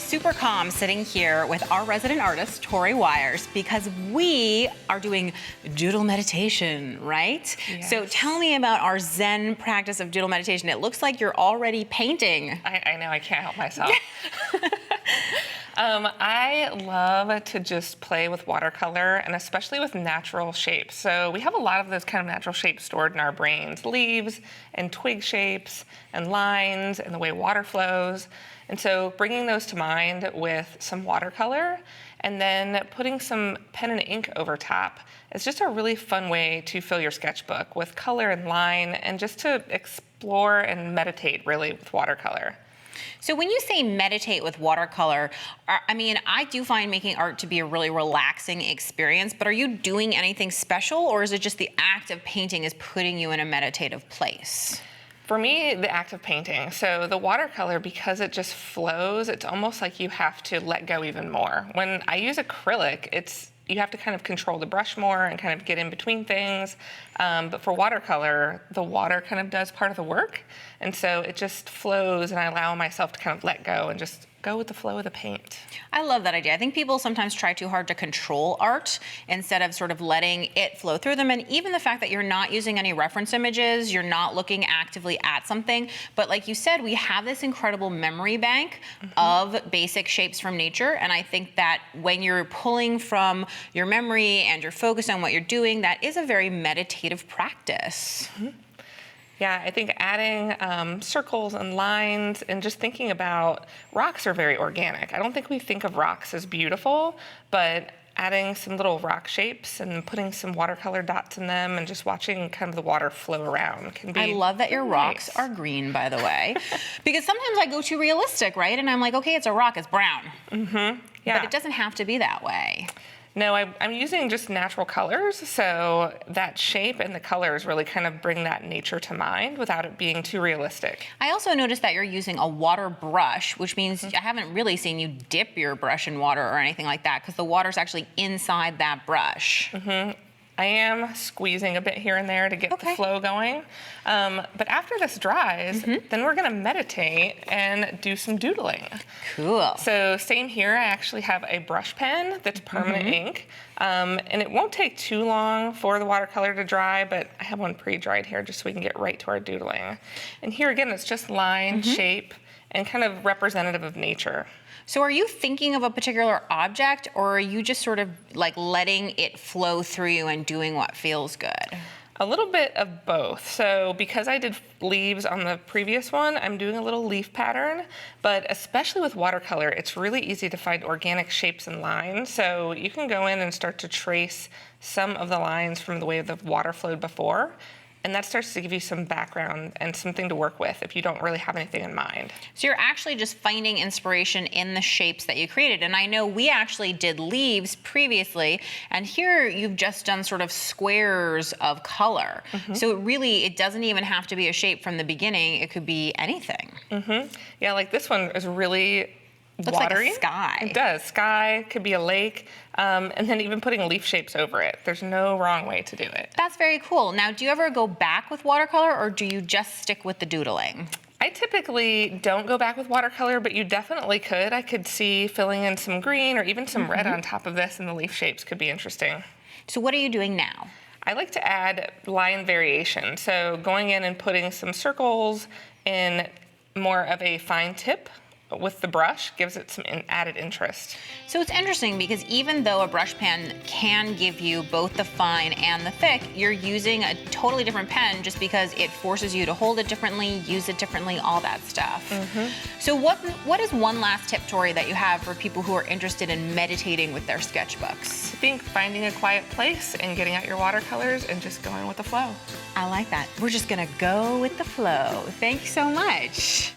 super calm sitting here with our resident artist, Tori Weyers, because we are doing doodle meditation, right? Yes. So tell me about our Zen practice of doodle meditation. It looks like you're already painting. I know, I can't help myself. I love to just play with watercolor, and especially with natural shapes. So we have a lot of those kind of natural shapes stored in our brains, leaves and twig shapes and lines and the way water flows. And so bringing those to mind with some watercolor and then putting some pen and ink over top is just a really fun way to fill your sketchbook with color and line and just to explore and meditate really with watercolor. So when you say meditate with watercolor, I do find making art to be a really relaxing experience, but are you doing anything special, or is it just the act of painting is putting you in a meditative place? For me, the act of painting. So the watercolor, because it just flows, it's almost like you have to let go even more. When I use acrylic, you have to kind of control the brush more and kind of get in between things. But for watercolor, the water kind of does part of the work. And so it just flows, and I allow myself to kind of let go and just go with the flow of the paint. I love that idea. I think people sometimes try too hard to control art instead of sort of letting it flow through them. And even the fact that you're not using any reference images, you're not looking actively at something. But like you said, we have this incredible memory bank of basic shapes from nature. And I think that when you're pulling from your memory and you're focused on what you're doing, that is a very meditative practice. Yeah, I think adding circles and lines and just thinking about rocks are very organic. I don't think we think of rocks as beautiful, but adding some little rock shapes and putting some watercolor dots in them and just watching kind of the water flow around can be I love that your rocks are green, by the way, because sometimes I go too realistic, right? And I'm like, okay, it's a rock, it's brown. Yeah. But it doesn't have to be that way. No, I'm using just natural colors, so that shape and the colors really kind of bring that nature to mind without it being too realistic. I also noticed that you're using a water brush, which means I haven't really seen you dip your brush in water or anything like that, because the water's actually inside that brush. I am squeezing a bit here and there to get the flow going. But after this dries, then we're gonna meditate and do some doodling. Cool. So same here, I actually have a brush pen that's permanent ink. And it won't take too long for the watercolor to dry, but I have one pre-dried here just so we can get right to our doodling. And here again, it's just line, shape, and kind of representative of nature. So are you thinking of a particular object, or are you just sort of like letting it flow through you and doing what feels good? A little bit of both. So because I did leaves on the previous one, I'm doing a little leaf pattern, but especially with watercolor, it's really easy to find organic shapes and lines. So you can go in and start to trace some of the lines from the way the water flowed before. And that starts to give you some background and something to work with if you don't really have anything in mind. So you're actually just finding inspiration in the shapes that you created. And I know we actually did leaves previously, and here you've just done sort of squares of color. So it doesn't even have to be a shape from the beginning. It could be anything. Yeah, like this one is really Looks watery. like a sky. It does. Sky, could be a lake, and then even putting leaf shapes over it. There's no wrong way to do it. That's very cool. Now, do you ever go back with watercolor, or do you just stick with the doodling? I typically don't go back with watercolor, but you definitely could. I could see filling in some green or even some red on top of this, and the leaf shapes could be interesting. So what are you doing now? I like to add line variation. So going in and putting some circles in more of a fine tip with the brush gives it some added interest. So it's interesting because even though a brush pen can give you both the fine and the thick, you're using a totally different pen just because it forces you to hold it differently, use it differently, all that stuff. So what is one last tip, Tori, that you have for people who are interested in meditating with their sketchbooks? I think finding a quiet place and getting out your watercolors and just going with the flow. I like that. We're just gonna go with the flow. Thank you so much.